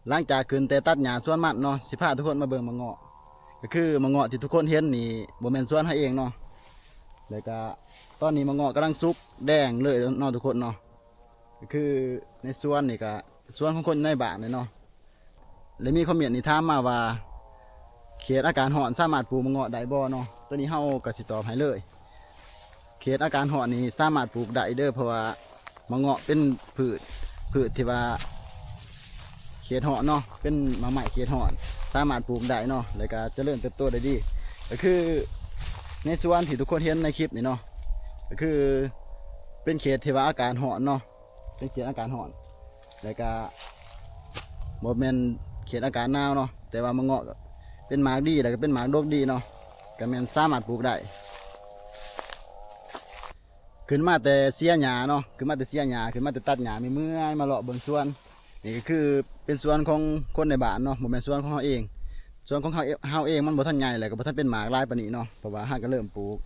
หลังจากขึ้นแต่ตัดหญ้าสวนมันเนาะสิพาทุกคนมาเบิ่งมะเงาะก็คือมะเงาะที่ทุกคนเห็นนี่บ่แม่นสวนเฮาเองเนาะแล้วก็ตอนนี้มะเงาะกำลังสุกแดงเลยเนาะทุกคนเนาะก็คือในสวนนี่ก็สวนของคนในบ้านเลยเนาะแล้วมีคอมเมนต์นี่ถามมาว่าเขตอากาศร้อนสามารถปลูกมะเงาะได้บ่เนาะตัวนี้เฮาก็สิตอบให้เลยเขตอากาศร้อนนี่สามารถปลูกได้เด้อเพราะว่ามะเงาะเป็นพืชที่ว่าเขตร้อนเนาะเป็นมะใหม่เขตร้อนสามารถปลูกได้เนาะแล้วก็เจริญเติบโตได้ดีก็คือในสวนที่ทุกคนเห็นในคลิปนี่เนาะก็คือเป็นเขตที่ว่าอากาศร้อนเนาะเป็นเขตอากาศร้อนแล้วก็บ่แม่นเขตอากาศหนาวเนาะแต่ว่ามะเงาะก็เป็นหมากดีแล้วก็เป็นหมากดกดีเนาะก็แม่นสามารถปลูกได้ขึ้นมาแต่เสียหญ้าเนาะขึ้นมาแต่เสียหญ้าขึ้นมาแต่ตัดหญ้ามีเมื่อยมาเลาะเบิ่งสวนนี่ก็คือเป็นสวนของคนในบ้านเนาะบ่แม่นสวนของเฮาเองสวนของเฮาเองมันบ่ทันใหญ่แล้วก็บ่ทันเป็นหมากหลายปานนี้เนาะเพราะว่าเฮาก็เริ่มปลูก